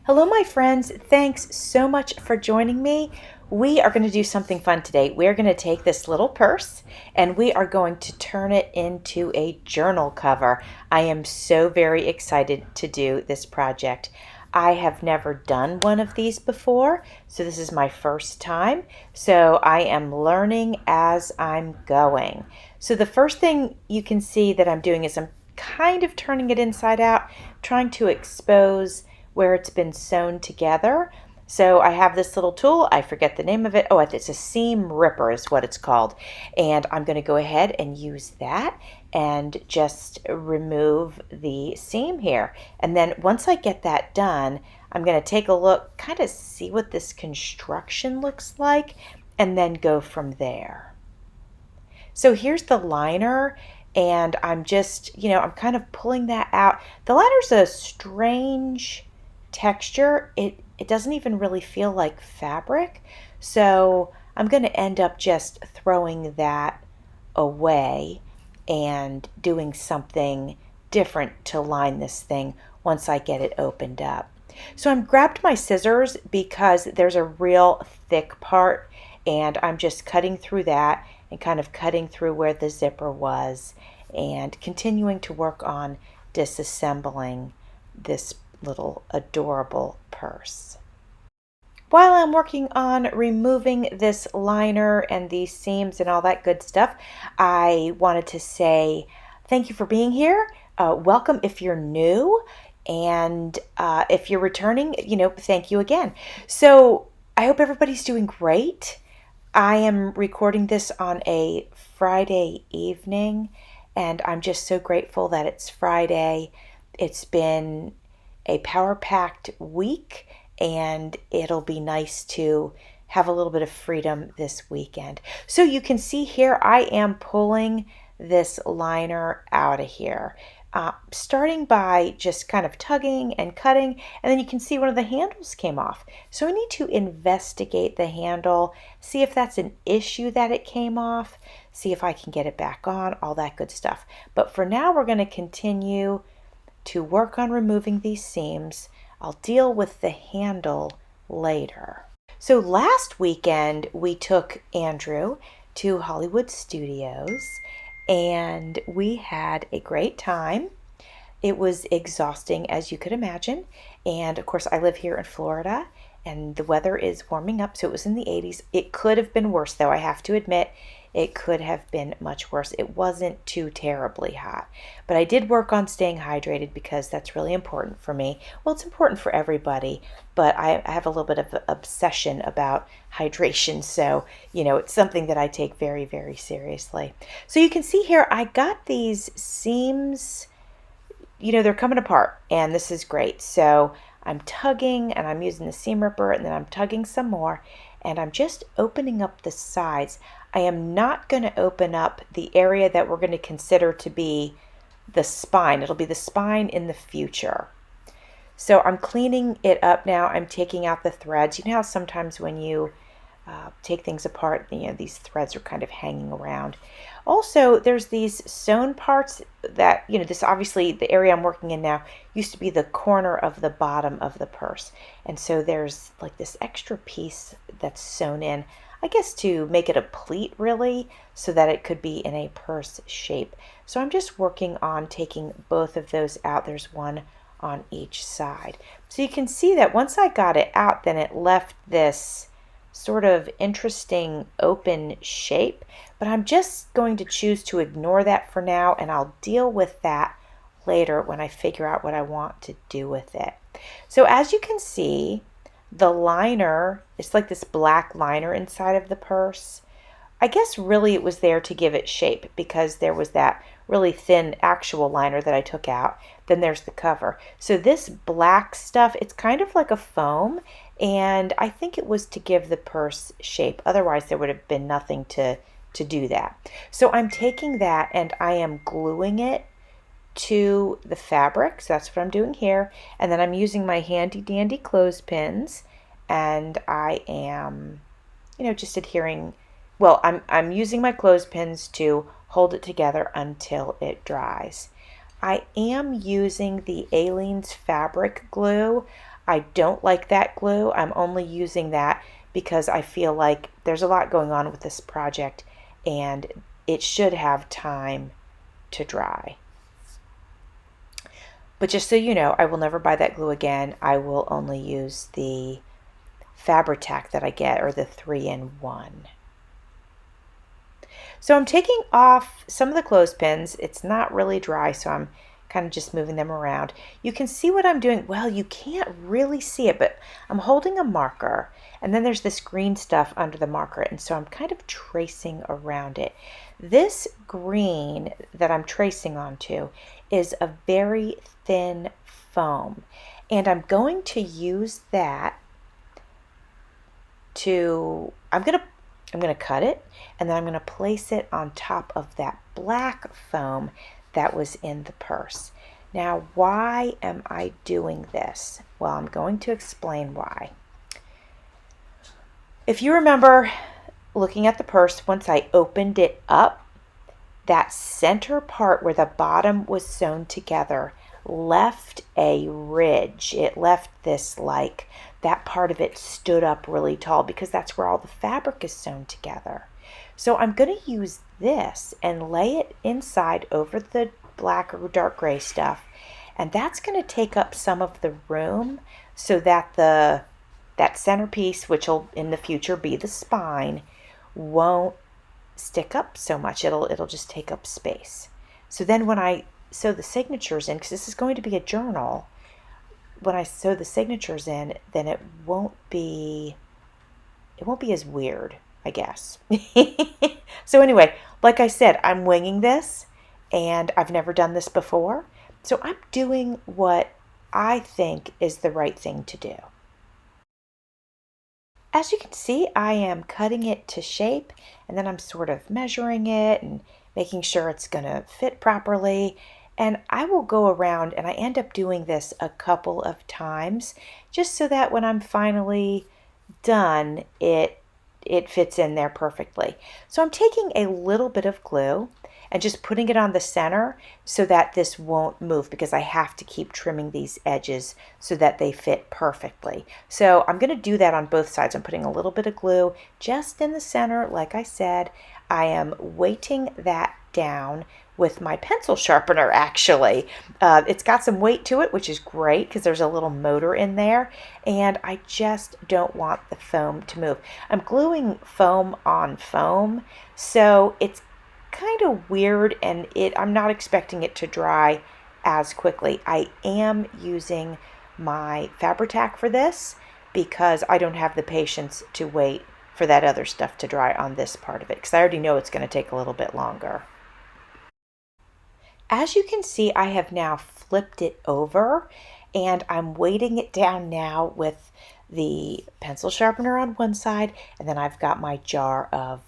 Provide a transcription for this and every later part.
Hello, my friends. Thanks so much for joining me. We are going to do something fun today. We're going to take this little purse and we are going to turn it into a journal cover. I am so very excited to do this project. I have never done one of these before, so this is my first time. So I am learning as I'm going. So the first thing you can see that I'm doing is I'm kind of turning it inside out, trying to expose where it's been sewn together. So I have this little tool, I forget the name of it. Oh, it's a seam ripper is what it's called. And I'm going to go ahead and use that and just remove the seam here. And then once I get that done, I'm going to take a look, kind of see what this construction looks like, and then go from there. So here's the liner, and I'm just, I'm kind of pulling that out. The liner's a strange texture. It doesn't even really feel like fabric. So I'm going to end up just throwing that away and doing something different to line this thing once I get it opened up. So I'm grabbed my scissors because there's a real thick part, and I'm just cutting through that and kind of cutting through where the zipper was and continuing to work on disassembling this little adorable purse. While I'm working on removing this liner and these seams and all that good stuff, I wanted to say thank you for being here. Welcome if you're new, and if you're returning, thank you again. So I hope everybody's doing great. I am recording this on a Friday evening, and I'm just so grateful that it's Friday. It's been a power-packed week, and it'll be nice to have a little bit of freedom this weekend. So you can see here, I am pulling this liner out of here. Starting by just kind of tugging and cutting, and then you can see one of the handles came off. So I need to investigate the handle, see if that's an issue that it came off, see if I can get it back on, all that good stuff. But for now, we're going to continue to work on removing these seams. I'll deal with the handle later. So last weekend, we took Andrew to Hollywood Studios, and we had a great time. It was exhausting, as you could imagine. And of course, I live here in Florida, and the weather is warming up, so it was in the 80s. It could have been worse, though, I have to admit. It could have been much worse. It wasn't too terribly hot. But I did work on staying hydrated because that's really important for me. Well, it's important for everybody, but I have a little bit of an obsession about hydration. So, it's something that I take very, very seriously. So you can see here, I got these seams, they're coming apart, and this is great. So I'm tugging, and I'm using the seam ripper, and then I'm tugging some more, and I'm just opening up the sides. I am not going to open up the area that we're going to consider to be the spine. It'll be the spine in the future. So I'm cleaning it up now. I'm taking out the threads. You know how sometimes when you take things apart, these threads are kind of hanging around. Also, there's these sewn parts that, this obviously, the area I'm working in now used to be the corner of the bottom of the purse. And so there's like this extra piece that's sewn in, I guess to make it a pleat really, so that it could be in a purse shape. So I'm just working on taking both of those out. There's one on each side. So you can see that once I got it out, then it left this sort of interesting open shape, but I'm just going to choose to ignore that for now, and I'll deal with that later when I figure out what I want to do with it. So as you can see, the liner, it's like this black liner inside of the purse. I guess really it was there to give it shape because there was that really thin actual liner that I took out. Then there's the cover. So this black stuff, it's kind of like a foam, and I think it was to give the purse shape. Otherwise, there would have been nothing to do that. So I'm taking that and I am gluing it to the fabric. So that's what I'm doing here. And then I'm using my handy dandy clothespins, and I am, just adhering. Well, I'm using my clothespins to hold it together until it dries. I am using the Aleene's fabric glue. I don't like that glue. I'm only using that because I feel like there's a lot going on with this project and it should have time to dry. But just so you know, I will never buy that glue again. I will only use the Fabri-Tac that I get, or the 3-in-1. So I'm taking off some of the clothespins. It's not really dry, so I'm kind of just moving them around. You can see what I'm doing. Well, you can't really see it, but I'm holding a marker, and then there's this green stuff under the marker, and so I'm kind of tracing around it. This green that I'm tracing onto is a very thin foam, and I'm going to use that to, I'm going to cut it, and then I'm going to place it on top of that black foam that was in the purse. Now, why am I doing this? Well, I'm going to explain why. If you remember looking at the purse, once I opened it up, that center part where the bottom was sewn together left a ridge. It left this, like, that part of it stood up really tall because that's where all the fabric is sewn together. So I'm going to use this and lay it inside over the black or dark gray stuff, and that's going to take up some of the room so that that centerpiece, which will in the future be the spine, won't stick up so much. It'll just take up space. So then when I sew the signatures in, because this is going to be a journal, when I sew the signatures in, then it won't be as weird, I guess. So anyway, like I said, I'm winging this, and I've never done this before. So I'm doing what I think is the right thing to do. As you can see, I am cutting it to shape, and then I'm sort of measuring it and making sure it's going to fit properly. And I will go around, and I end up doing this a couple of times just so that when I'm finally done, it fits in there perfectly. So I'm taking a little bit of glue and just putting it on the center so that this won't move, because I have to keep trimming these edges so that they fit perfectly. So I'm going to do that on both sides. I'm putting a little bit of glue just in the center. Like I said, I am weighting that down with my pencil sharpener, actually. It's got some weight to it, which is great because there's a little motor in there, and I just don't want the foam to move. I'm gluing foam on foam, so it's kind of weird, and I'm not expecting it to dry as quickly. I am using my Fabri-Tac for this because I don't have the patience to wait for that other stuff to dry on this part of it, because I already know it's going to take a little bit longer. As you can see, I have now flipped it over, and I'm weighting it down now with the pencil sharpener on one side, and then I've got my jar of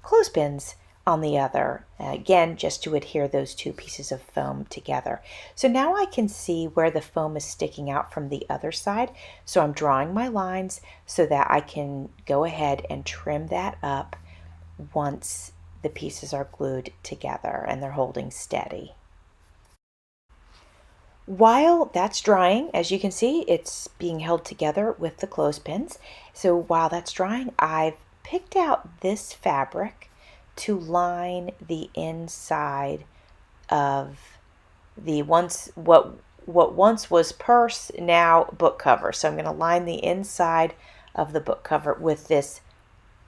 clothespins on the other, again, just to adhere those two pieces of foam together. So now I can see where the foam is sticking out from the other side. So I'm drawing my lines so that I can go ahead and trim that up once the pieces are glued together and they're holding steady. While that's drying, as you can see, it's being held together with the clothespins. So while that's drying, I've picked out this fabric to line the inside of the what once was purse, now book cover. So I'm going to line the inside of the book cover with this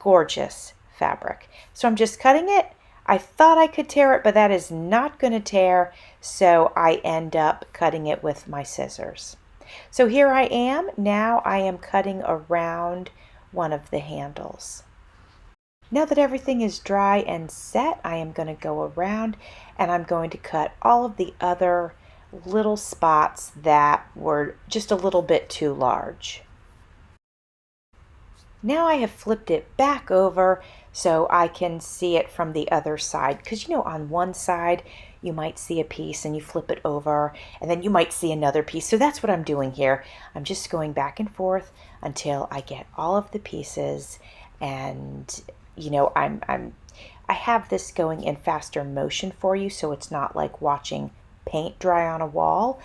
gorgeous fabric. So I'm just cutting it. I thought I could tear it, but that is not going to tear, so I end up cutting it with my scissors. So here I am. Now I am cutting around one of the handles. Now that everything is dry and set, I am going to go around and I'm going to cut all of the other little spots that were just a little bit too large. Now I have flipped it back over so I can see it from the other side, because on one side you might see a piece and you flip it over and then you might see another piece. So that's what I'm doing here. I'm just going back and forth until I get all of the pieces, and I have this going in faster motion for you, so it's not like watching paint dry on a wall,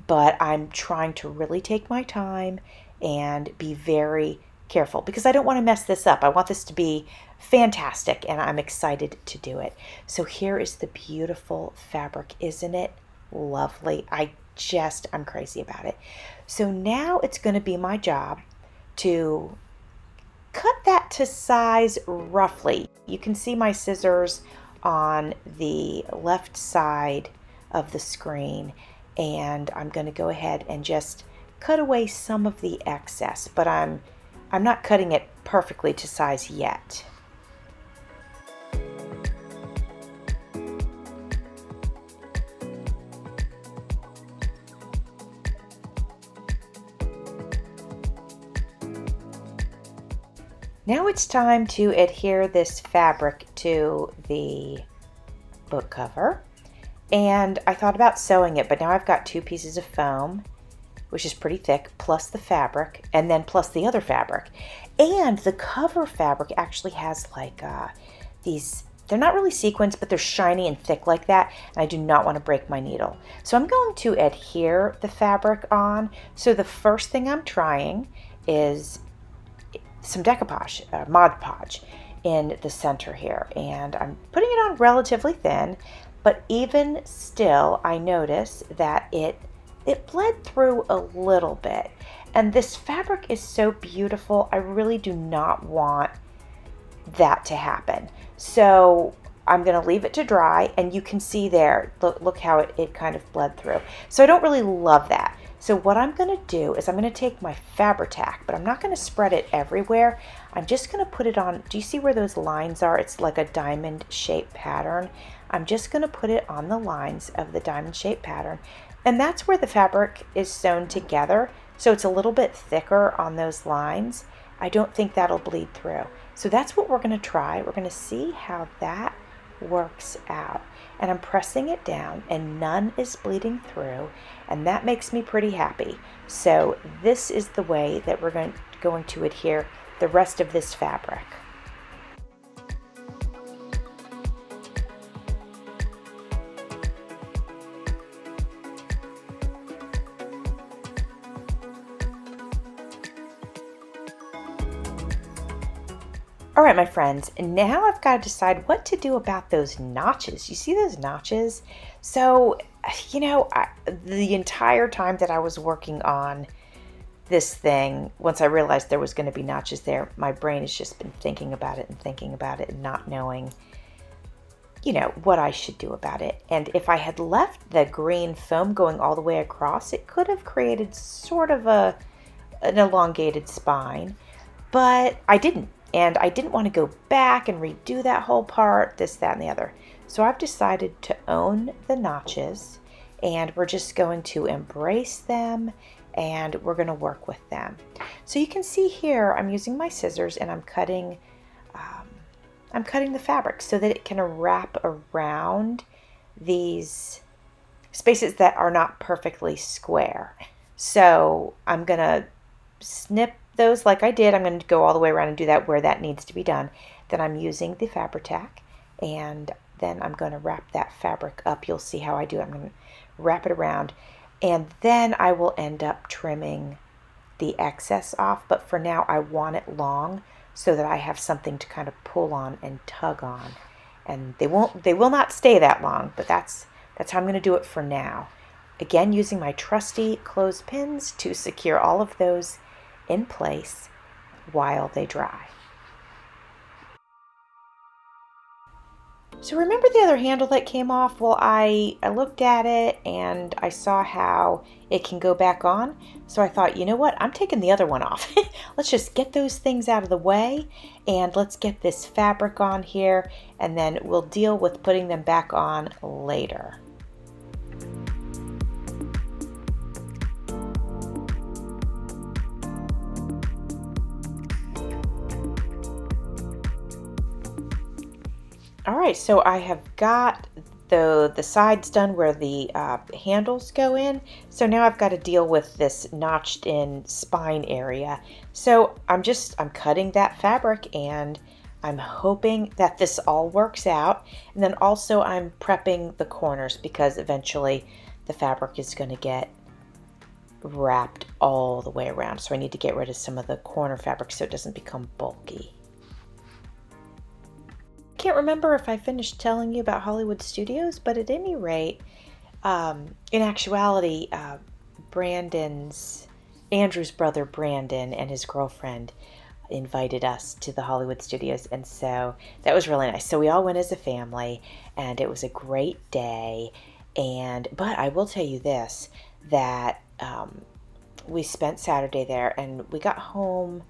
but I'm trying to really take my time and be very careful because I don't want to mess this up. I want this to be fantastic and I'm excited to do it. So here is the beautiful fabric. Isn't it lovely? I'm crazy about it. So now it's going to be my job to cut that to size roughly. You can see my scissors on the left side of the screen, and I'm going to go ahead and just cut away some of the excess, but I'm not cutting it perfectly to size yet. Now it's time to adhere this fabric to the book cover. And I thought about sewing it, but now I've got 2 pieces of foam, which is pretty thick, plus the fabric, and then plus the other fabric. And the cover fabric actually has like these, they're not really sequins, but they're shiny and thick like that, and I do not want to break my needle. So I'm going to adhere the fabric on. So the first thing I'm trying is some decoupage, Mod Podge in the center here, and I'm putting it on relatively thin, but even still I notice that it bled through a little bit, and this fabric is so beautiful. I really do not want that to happen, so I'm going to leave it to dry, and you can see there, look how it kind of bled through. So I don't really love that. So what I'm going to do is I'm going to take my Fabri-Tac, but I'm not going to spread it everywhere. I'm just going to put it on. Do you see where those lines are? It's like a diamond shaped pattern. I'm just going to put it on the lines of the diamond shaped pattern. And that's where the fabric is sewn together. So it's a little bit thicker on those lines. I don't think that'll bleed through. So that's what we're going to try. We're going to see how that works out. And I'm pressing it down and none is bleeding through, and that makes me pretty happy. So this is the way that we're going to adhere the rest of this fabric. All right, my friends, now I've got to decide what to do about those notches. You see those notches? So, the entire time that I was working on this thing, once I realized there was going to be notches there, my brain has just been thinking about it and not knowing, what I should do about it. And if I had left the green foam going all the way across, it could have created sort of an elongated spine, but I didn't. And I didn't want to go back and redo that whole part, this, that, and the other. So I've decided to own the notches, and we're just going to embrace them, and we're going to work with them. So you can see here, I'm using my scissors, and I'm cutting the fabric so that it can wrap around these spaces that are not perfectly square. So I'm going to snip those like I did. I'm going to go all the way around and do that where that needs to be done. Then I'm using the Fabri-Tac, and then I'm going to wrap that fabric up. You'll see how I do it. I'm going to wrap it around, and then I will end up trimming the excess off. But for now, I want it long so that I have something to kind of pull on and tug on. And they will not stay that long, but that's how I'm going to do it for now. Again, using my trusty clothespins to secure all of those in place while they dry. So remember the other handle that came off? Well, I looked at it and I saw how it can go back on. So I thought, you know what? I'm taking the other one off. Let's just get those things out of the way, and let's get this fabric on here, and then we'll deal with putting them back on later. All right, so I have got the sides done where the handles go in. So now I've got to deal with this notched in spine area. So I'm cutting that fabric, and I'm hoping that this all works out. And then also I'm prepping the corners because eventually the fabric is going to get wrapped all the way around. So I need to get rid of some of the corner fabric so it doesn't become bulky. Can't remember if I finished telling you about Hollywood Studios, but at any rate, in actuality, Andrew's brother Brandon and his girlfriend invited us to the Hollywood Studios, and so that was really nice. So we all went as a family, and it was a great day. But I will tell you this, that we spent Saturday there, and we got home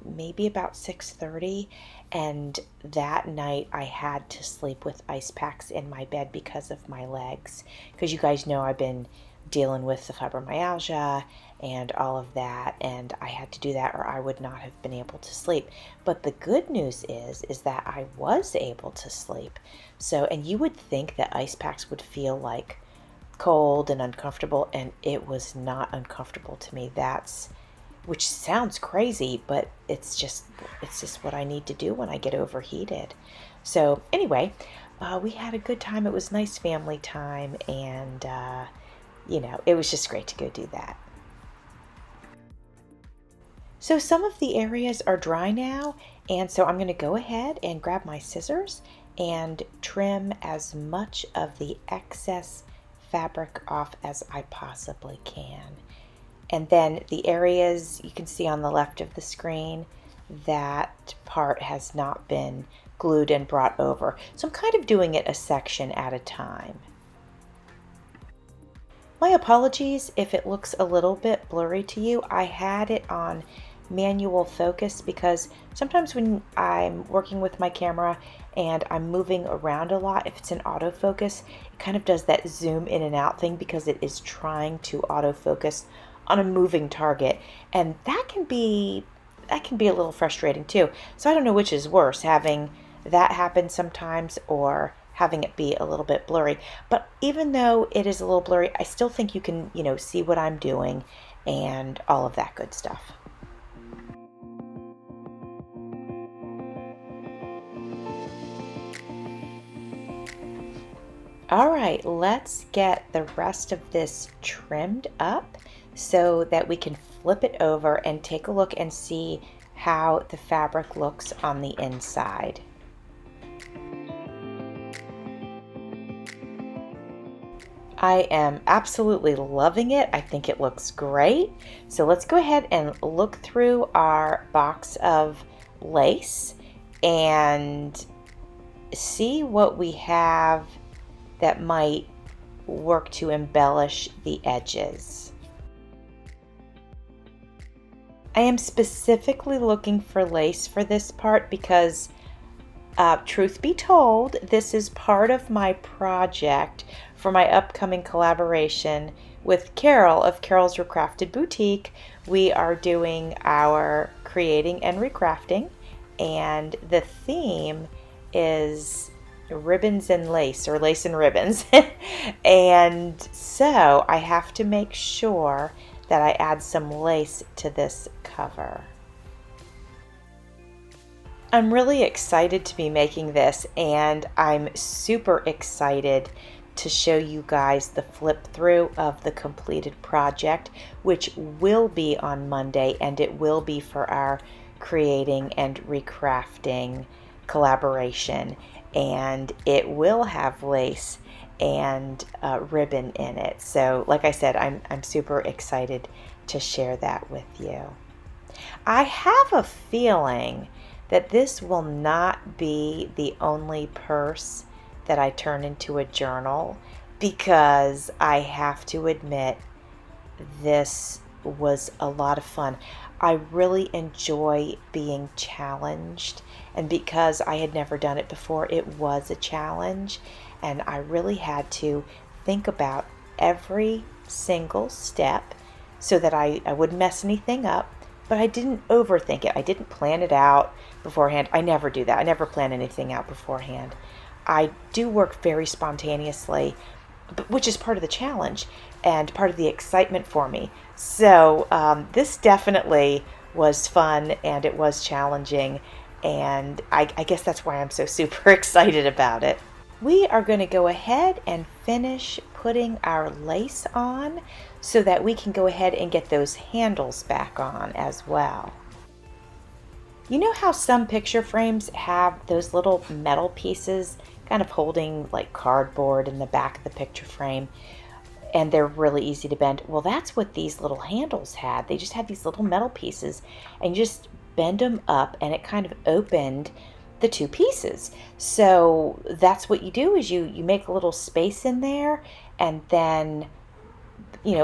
maybe about 6:30, and that night I had to sleep with ice packs in my bed because of my legs, because you guys know I've been dealing with the fibromyalgia and all of that, and I had to do that or I would not have been able to sleep. But the good news is that I was able to sleep. So, and you would think that ice packs would feel like cold and uncomfortable, and it was not uncomfortable to me. Which sounds crazy, but it's just what I need to do when I get overheated. So anyway, we had a good time. It was nice family time, and it was just great to go do that. So some of the areas are dry now, and so I'm going to go ahead and grab my scissors and trim as much of the excess fabric off as I possibly can. And then the areas you can see on the left of the screen, that part has not been glued and brought over. So I'm kind of doing it a section at a time. My apologies if it looks a little bit blurry to you. I had it on manual focus because sometimes when I'm working with my camera and I'm moving around a lot, if it's in autofocus, it kind of does that zoom in and out thing because it is trying to autofocus on a moving target, and that can be a little frustrating too. So I don't know which is worse, having that happen sometimes or having it be a little bit blurry. But even though it is a little blurry, I still think you can, see what I'm doing and all of that good stuff. All right, let's get the rest of this trimmed up so that we can flip it over and take a look and see how the fabric looks on the inside. I am absolutely loving it. I think it looks great. So let's go ahead and look through our box of lace and see what we have that might work to embellish the edges. I am specifically looking for lace for this part because, truth be told, this is part of my project for my upcoming collaboration with Carol of Carol's Recrafted Boutique. We are doing our creating and recrafting, and the theme is ribbons and lace, or lace and ribbons. And so I have to make sure that I add some lace to this cover. I'm really excited to be making this, and I'm super excited to show you guys the flip through of the completed project, which will be on Monday, and it will be for our creating and recrafting collaboration, and it will have lace and ribbon in it. So like I said, I'm super excited to share that with you. I have a feeling that this will not be the only purse that I turn into a journal, because I have to admit this was a lot of fun. I really enjoy being challenged, and because I had never done it before, it was a challenge, and I really had to think about every single step so that I wouldn't mess anything up, but I didn't overthink it. I didn't plan it out beforehand. I never do that. I never plan anything out beforehand. I do work very spontaneously, which is part of the challenge and part of the excitement for me. So this definitely was fun, and it was challenging, and I guess that's why I'm so super excited about it. We are going to go ahead and finish putting our lace on so that we can go ahead and get those handles back on as well. You know how some picture frames have those little metal pieces kind of holding like cardboard in the back of the picture frame, and they're really easy to bend? Well, that's what these little handles had. They just had these little metal pieces, and you just bend them up and it kind of opened the two pieces. So that's what you do, is you make a little space in there, and then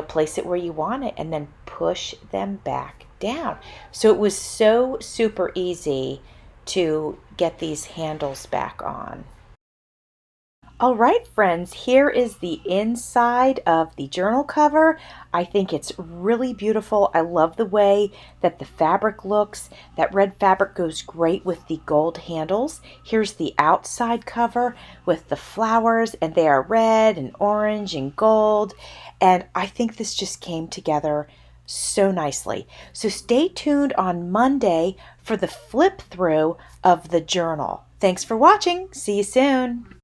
place it where you want it and then push them back down. So it was so super easy to get these handles back on. All right, friends, here is the inside of the journal cover. I think it's really beautiful. I love the way that the fabric looks. That red fabric goes great with the gold handles. Here's the outside cover with the flowers, and they are red and orange and gold. And I think this just came together so nicely. So stay tuned on Monday for the flip through of the journal. Thanks for watching. See you soon.